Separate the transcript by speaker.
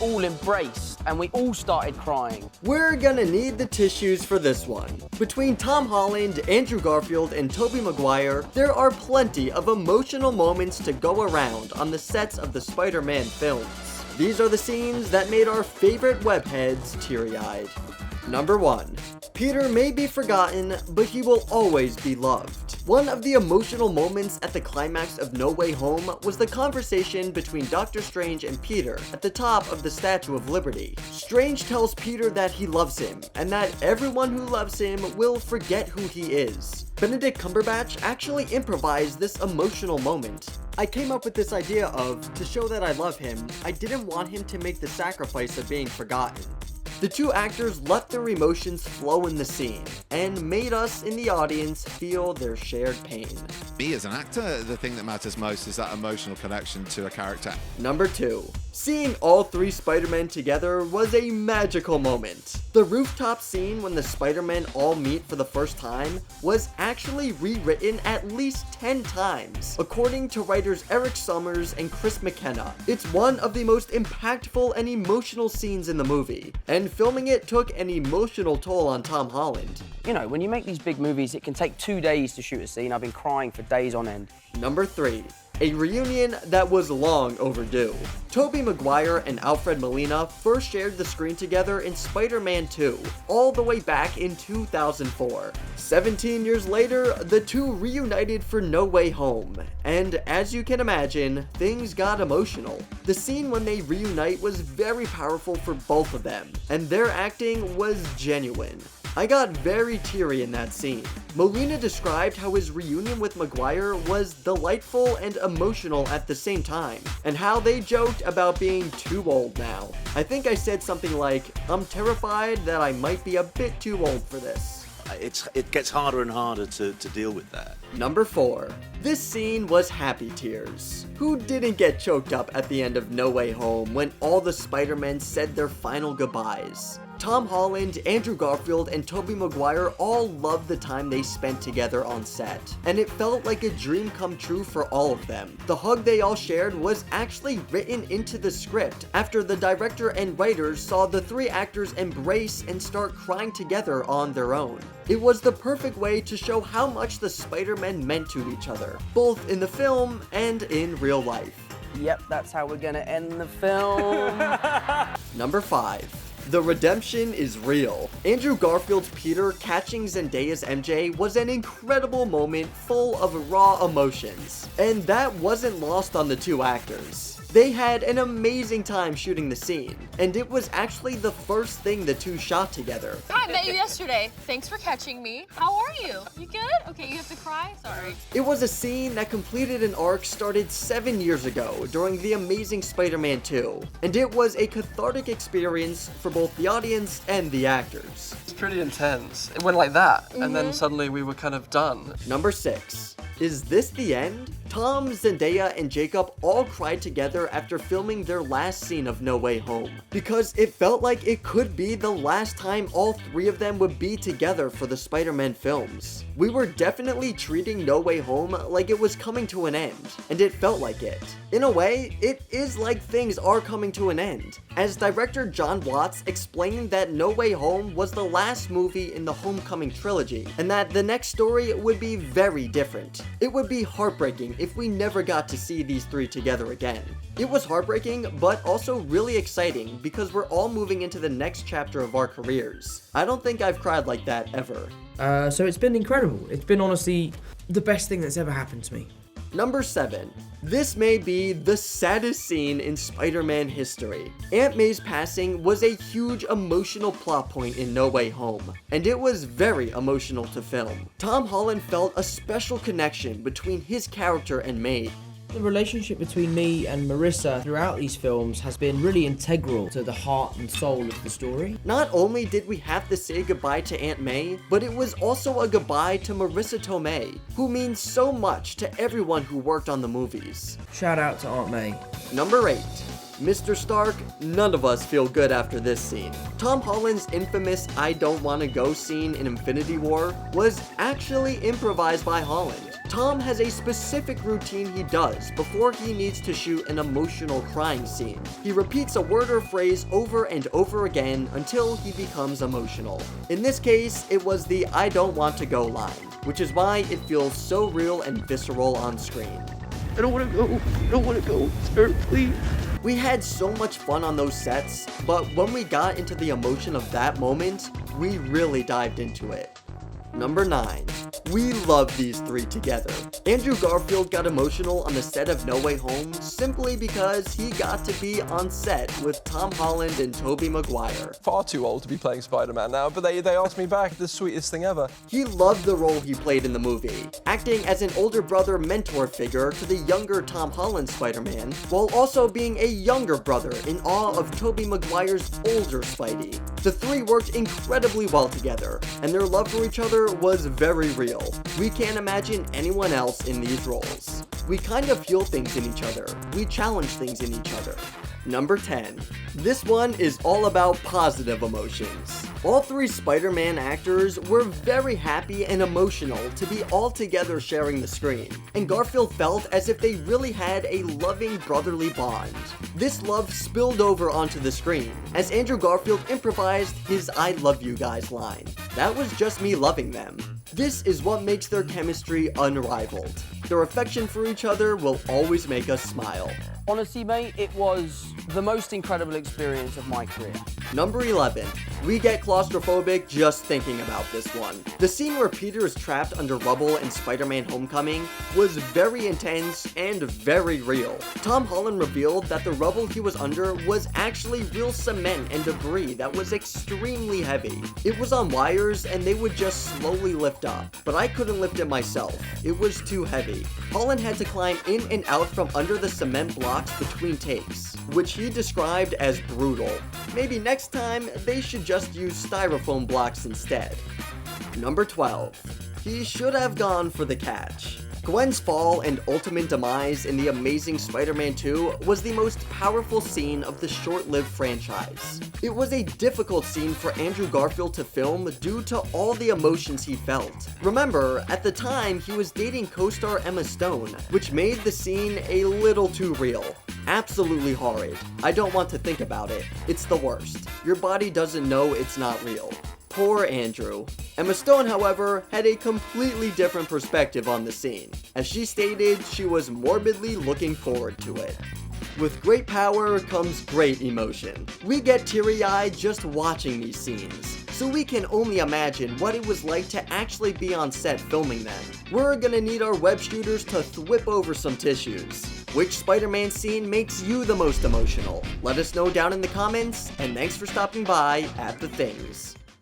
Speaker 1: all embraced and we all started crying.
Speaker 2: We're gonna need the tissues for this one. Between Tom Holland, Andrew Garfield, and Tobey Maguire, there are plenty of emotional moments to go around on the sets of the Spider-Man films. These are the scenes that made our favorite webheads teary-eyed. Number 1. Peter may be forgotten, but he will always be loved. One of the emotional moments at the climax of No Way Home was the conversation between Doctor Strange and Peter at the top of the Statue of Liberty. Strange tells Peter that he loves him, and that everyone who loves him will forget who he is. Benedict Cumberbatch actually improvised this emotional moment. I came up with this idea of, to show that I love him, I didn't want him to make the sacrifice of being forgotten. The two actors let their emotions flow in the scene, and made us in the audience feel their shared pain.
Speaker 3: Me as an actor, the thing that matters most is that emotional connection to a character.
Speaker 2: Number 2. Seeing all three Spider-Men together was a magical moment. The rooftop scene when the Spider-Men all meet for the first time was actually rewritten at least 10 times, according to writers Eric Summers and Chris McKenna. It's one of the most impactful and emotional scenes in the movie, and filming it took an emotional toll on Tom Holland.
Speaker 1: You know, when you make these big movies, it can take 2 days to shoot a scene. I've been crying for days on end.
Speaker 2: Number 3. A reunion that was long overdue. Tobey Maguire and Alfred Molina first shared the screen together in Spider-Man 2, all the way back in 2004. 17 years later, the two reunited for No Way Home, and as you can imagine, things got emotional. The scene when they reunite was very powerful for both of them, and their acting was genuine. I got very teary in that scene. Molina described how his reunion with Maguire was delightful and emotional at the same time, and how they joked about being too old now. I think I said something like, "I'm terrified that I might be a bit too old for this."
Speaker 4: It gets harder and harder to deal with that.
Speaker 2: Number 4. This scene was happy tears. Who didn't get choked up at the end of No Way Home when all the Spider-Men said their final goodbyes? Tom Holland, Andrew Garfield, and Tobey Maguire all loved the time they spent together on set, and it felt like a dream come true for all of them. The hug they all shared was actually written into the script after the director and writers saw the three actors embrace and start crying together on their own. It was the perfect way to show how much the Spider-Men meant to each other, both in the film and in real life.
Speaker 1: Yep, that's how we're gonna end the film.
Speaker 2: Number 5. The redemption is real. Andrew Garfield's Peter catching Zendaya's MJ was an incredible moment full of raw emotions, and that wasn't lost on the two actors. They had an amazing time shooting the scene, and it was actually the first thing the two shot together.
Speaker 5: I met you yesterday. Thanks for catching me. How are you? You good? Okay, you have to cry? Sorry.
Speaker 2: It was a scene that completed an arc started 7 years ago during The Amazing Spider-Man 2, and it was a cathartic experience for both the audience and the actors.
Speaker 6: It's pretty intense. It went like that, and then suddenly we were kind of done.
Speaker 2: Number 6. Is this the end? Tom, Zendaya, and Jacob all cried together after filming their last scene of No Way Home, because it felt like it could be the last time all three of them would be together for the Spider-Man films. We were definitely treating No Way Home like it was coming to an end, and it felt like it. In a way, it is like things are coming to an end, as director John Watts explained that No Way Home was the last movie in the Homecoming trilogy, and that the next story would be very different. It would be heartbreaking if we never got to see these three together again. It was heartbreaking, but also really exciting because we're all moving into the next chapter of our careers. I don't think I've cried like that ever.
Speaker 7: So it's been incredible. It's been honestly the best thing that's ever happened to me.
Speaker 2: Number 7. This may be the saddest scene in Spider-Man history. Aunt May's passing was a huge emotional plot point in No Way Home, and it was very emotional to film. Tom Holland felt a special connection between his character and May.
Speaker 7: The relationship between me and Marissa throughout these films has been really integral to the heart and soul of the story.
Speaker 2: Not only did we have to say goodbye to Aunt May, but it was also a goodbye to Marissa Tomei, who means so much to everyone who worked on the movies.
Speaker 7: Shout out to Aunt May.
Speaker 2: Number 8. Mr. Stark, none of us feel good after this scene. Tom Holland's infamous "I don't wanna go" scene in Infinity War was actually improvised by Holland. Tom has a specific routine he does before he needs to shoot an emotional crying scene. He repeats a word or phrase over and over again until he becomes emotional. In this case, it was the "I don't want to go" line, which is why it feels so real and visceral on screen.
Speaker 6: I don't want to go. I don't want to go. Sir, please.
Speaker 2: We had so much fun on those sets, but when we got into the emotion of that moment, we really dived into it. Number 9. We love these three together. Andrew Garfield got emotional on the set of No Way Home simply because he got to be on set with Tom Holland and Tobey Maguire.
Speaker 6: Far too old to be playing Spider-Man now, but they asked me back. The sweetest thing ever.
Speaker 2: He loved the role he played in the movie, acting as an older brother mentor figure to the younger Tom Holland Spider-Man, while also being a younger brother in awe of Tobey Maguire's older Spidey. The three worked incredibly well together, and their love for each other was very real. We can't imagine anyone else in these roles. We kind of feel things in each other. We challenge things in each other. Number 10. This one is all about positive emotions. All three Spider-Man actors were very happy and emotional to be all together sharing the screen, and Garfield felt as if they really had a loving brotherly bond. This love spilled over onto the screen as Andrew Garfield improvised his "I love you guys" line. That was just me loving them. This is what makes their chemistry unrivaled. Their affection for each other will always make us smile.
Speaker 1: Honestly, mate, it was the most incredible experience of my career.
Speaker 2: Number 11. We get claustrophobic just thinking about this one. The scene where Peter is trapped under rubble in Spider-Man Homecoming was very intense and very real. Tom Holland revealed that the rubble he was under was actually real cement and debris that was extremely heavy. It was on wires and they would just slowly lift up, but I couldn't lift it myself. It was too heavy. Holland had to climb in and out from under the cement blocks between takes, which he described as brutal. Maybe next time they should just use styrofoam blocks instead. Number 12. He should have gone for the catch. Gwen's fall and ultimate demise in The Amazing Spider-Man 2 was the most powerful scene of the short-lived franchise. It was a difficult scene for Andrew Garfield to film due to all the emotions he felt. Remember, at the time he was dating co-star Emma Stone, which made the scene a little too real. Absolutely horrid. I don't want to think about it. It's the worst. Your body doesn't know it's not real. Poor Andrew. Emma Stone, however, had a completely different perspective on the scene. As she stated, she was morbidly looking forward to it. With great power comes great emotion. We get teary-eyed just watching these scenes, so we can only imagine what it was like to actually be on set filming them. We're gonna need our web shooters to thwip over some tissues. Which Spider-Man scene makes you the most emotional? Let us know down in the comments, and thanks for stopping by at The Things.